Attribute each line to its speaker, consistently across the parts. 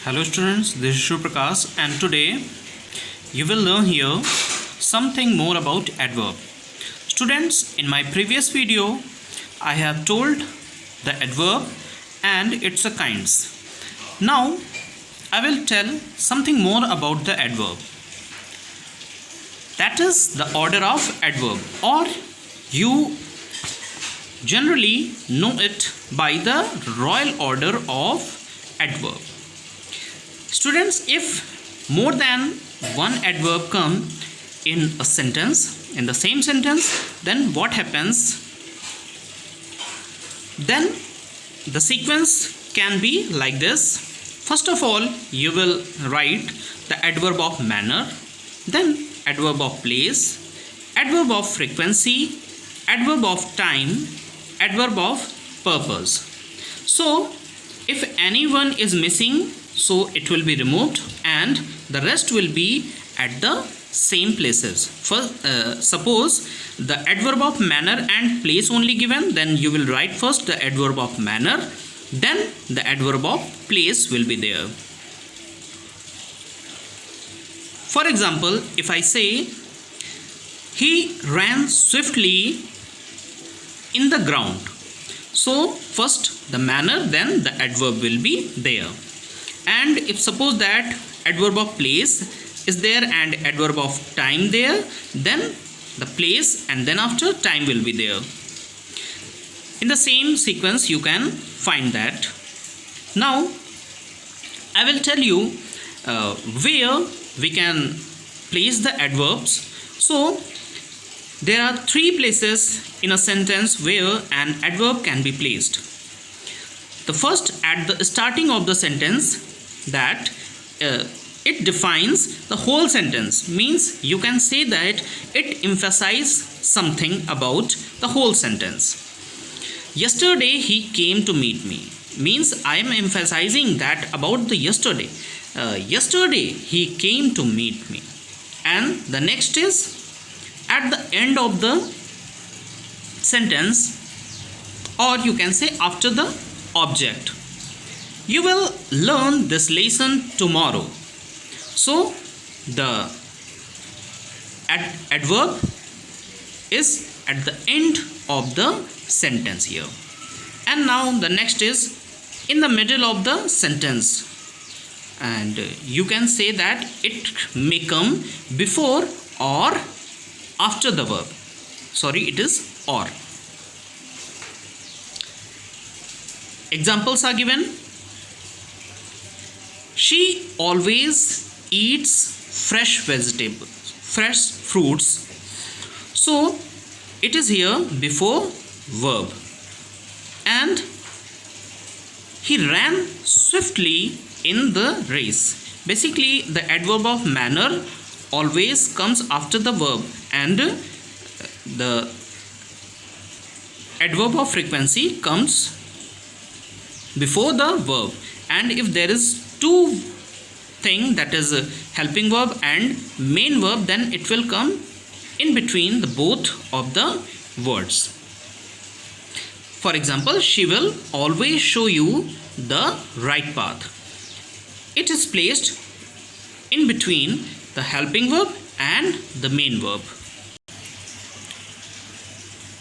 Speaker 1: Hello students, this is Shiv Prakash and today you will learn here something more about adverb. Students, in my previous video I have told the adverb and its kinds. Now I will tell something more about the adverb. That is the order of adverb, or you generally know it by the royal order of adverb. Students, if more than one adverb come in a sentence, in the same sentence, then what happens? Then the sequence can be like this. First of all, you will write the adverb of manner, then adverb of place, adverb of frequency, adverb of time, adverb of purpose. So if anyone is missing, so it will be removed and the rest will be at the same places. First, suppose the adverb of manner and place only given, then you will write first the adverb of manner, then the adverb of place will be there. For example, if I say he ran swiftly in the ground, so first the manner, then the adverb will be there. And if suppose that adverb of place is there and adverb of time there, then the place and then after time will be there. In the same sequence you can find that. Now I will tell you where we can place the adverbs. So there are three places in a sentence where an adverb can be placed. The first, at the starting of the sentence, that it defines the whole sentence, means you can say that it emphasizes something about the whole sentence. Yesterday he came to meet me, means I am emphasizing that about the yesterday. Yesterday he came to meet me. And the next is at the end of the sentence, or you can say after the object. You will learn this lesson tomorrow. So the adverb is at the end of the sentence here. And now the next is in the middle of the sentence, and you can say that it may come before or after the verb. Sorry, it is or. Examples are given. She always eats fresh vegetables, fresh fruits. So it is here before verb. And he ran swiftly in the race. Basically the adverb of manner always comes after the verb, and the adverb of frequency comes before the verb. And if there is two thing, that is helping verb and main verb, then it will come in between the both of the words. For example, she will always show you the right path. It is placed in between the helping verb and the main verb.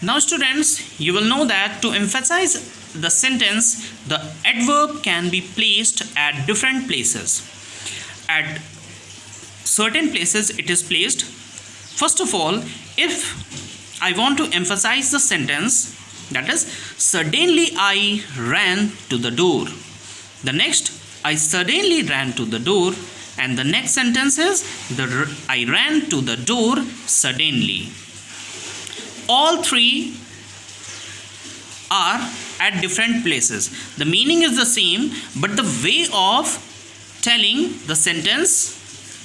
Speaker 1: Now students, you will know that to emphasize the sentence, the adverb can be placed at different places. At certain places it is placed. First of all, if I want to emphasize the sentence, that is, suddenly I ran to the door. The next, I suddenly ran to the door. And the next sentence is, I ran to the door suddenly. All three are at different places. The meaning is the same, but the way of telling the sentence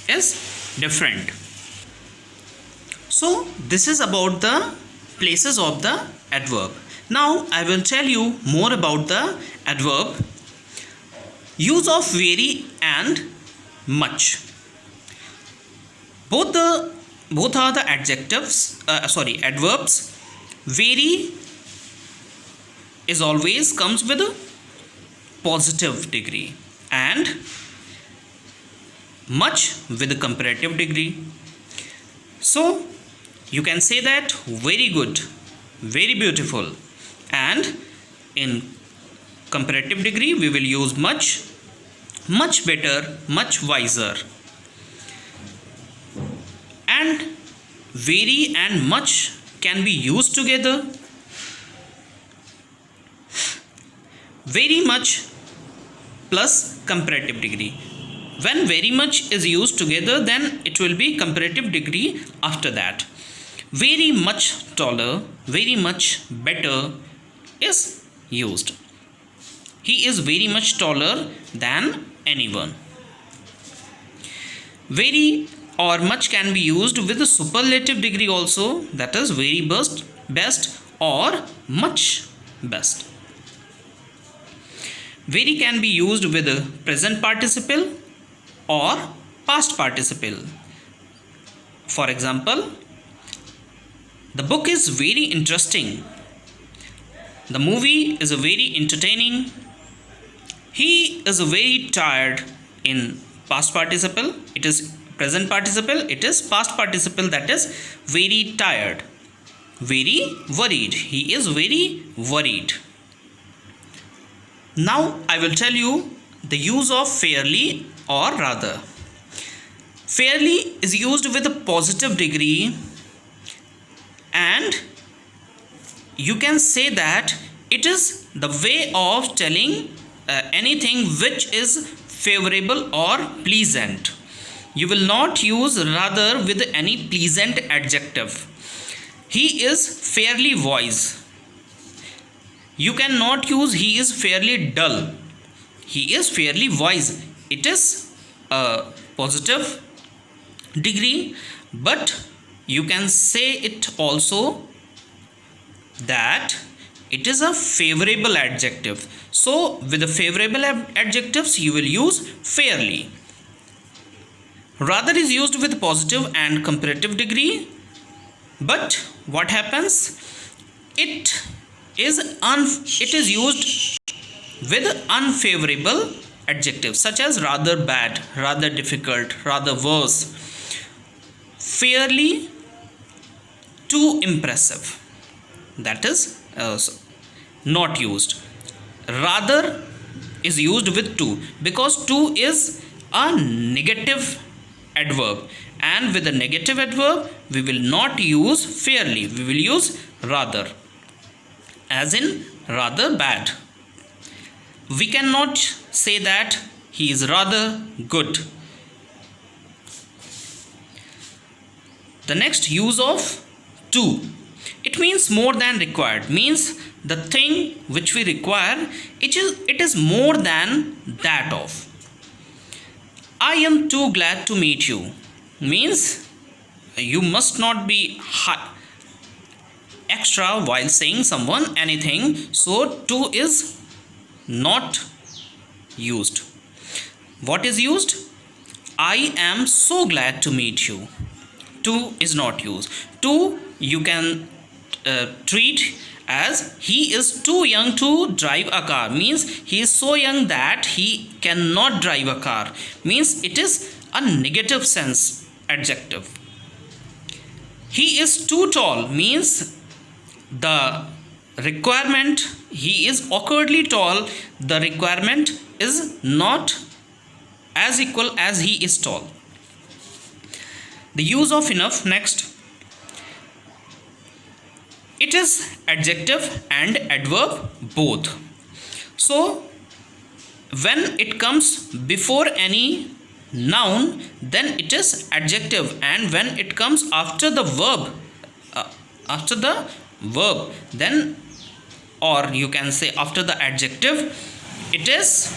Speaker 1: is different. So this is about the places of the adverb. Now I will tell you more about the adverb. Use of very and much. Both are the adverbs. Very is always comes with a positive degree, and much with a comparative degree. So you can say that very good, very beautiful, and in comparative degree we will use much, much better, much wiser. And very and much can be used together. Very much plus comparative degree. When very much is used together, then it will be comparative degree after that. Very much taller, very much better is used. He is very much taller than anyone. Very or much can be used with a superlative degree also, that is very best or much best. Very can be used with a present participle or past participle. For example, the book is very interesting. The movie is very entertaining. He is very tired in past participle. It is present participle. It is past participle, that is very tired. Very worried. He is very worried. Now I will tell you the use of fairly or rather. Fairly is used with a positive degree, and you can say that it is the way of telling anything which is favorable or pleasant. You will not use rather with any pleasant adjective. He is fairly wise. You cannot use he is fairly dull. He is fairly wise. It is a positive degree, but you can say it also that it is a favorable adjective. So with the favorable adjectives you will use fairly. Rather is used with positive and comparative degree, but what happens? It is used with unfavorable adjectives such as rather bad, rather difficult, rather worse. Fairly too impressive, that is not used. Rather is used with to, because to is a negative adverb, and with a negative adverb we will not use fairly, we will use rather. As in rather bad. We cannot say that he is rather good. The next use of to. It means more than required. Means the thing which we require, it is more than that of. I am too glad to meet you. Means you must not be extra while saying someone anything, so to is not used. What is used? I am so glad to meet you. To is not used. To you can treat as he is too young to drive a car. Means he is so young that he cannot drive a car. Means it is a negative sense adjective. He is too tall. Means the requirement, he is awkwardly tall, the requirement is not as equal as he is tall. The use of enough. Next, it is adjective and adverb both. So when it comes before any noun, then it is adjective, and when it comes after the verb, then, or you can say after the adjective, it is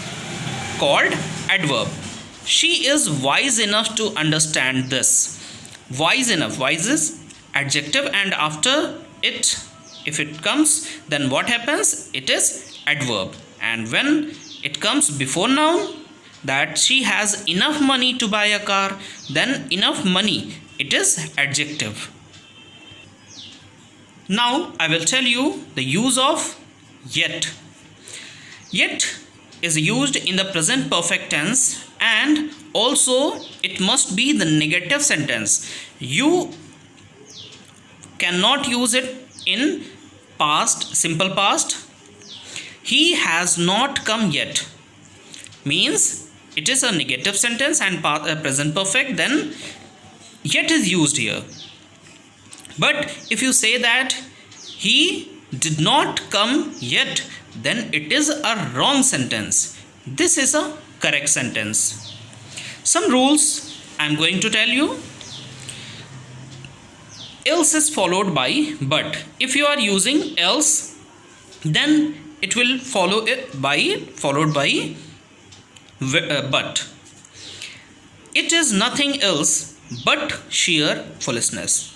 Speaker 1: called adverb. She is wise enough to understand this. Wise enough, wise is adjective, and after it, if it comes, then what happens? It is adverb. And when it comes before noun, that she has enough money to buy a car, then enough money, it is adjective. Now I will tell you the use of yet. Yet is used in the present perfect tense and also it must be the negative sentence. You cannot use it in past, simple past. He has not come yet means it is a negative sentence and present perfect, then yet is used here. But if you say that he did not come yet, then it is a wrong sentence. This is a correct sentence. Some rules I am going to tell you. Else is followed by but. If you are using else, then it will followed by but. It is nothing else but sheer foolishness.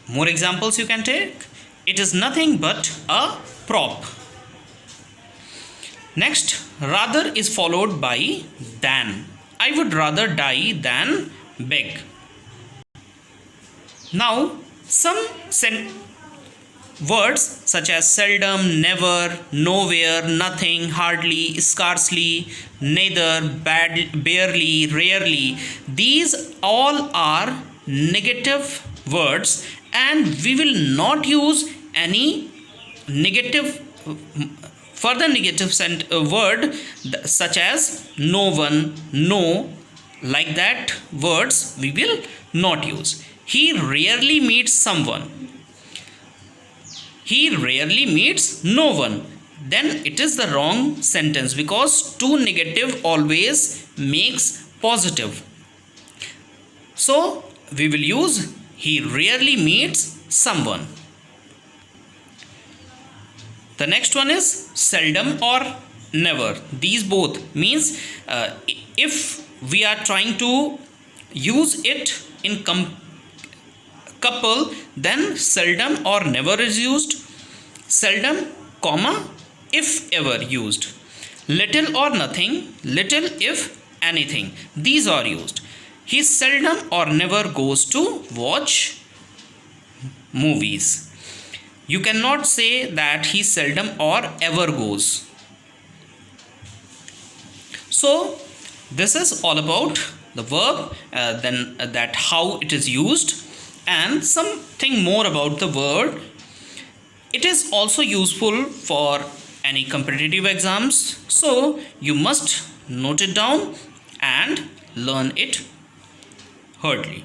Speaker 1: More examples you can take. It is nothing but a prop. Next, rather is followed by than. I would rather die than beg. Now, some words such as seldom, never, nowhere, nothing, hardly, scarcely, neither, barely, rarely, these all are negative words, and we will not use any negative further negative word such as no one, no, like that words we will not use. He rarely meets someone. He rarely meets no one. Then it is the wrong sentence because to negative always makes positive. So we will use he rarely meets someone. The next one is seldom or never. These both means if we are trying to use it in couple, then seldom or never is used. Seldom, comma, if ever used. Little or nothing, little if anything. These are used. He seldom or never goes to watch movies. You cannot say that he seldom or ever goes. So this is all about the verb, then that how it is used, and something more about the word. It is also useful for any competitive exams, so you must note it down and learn it hurriedly.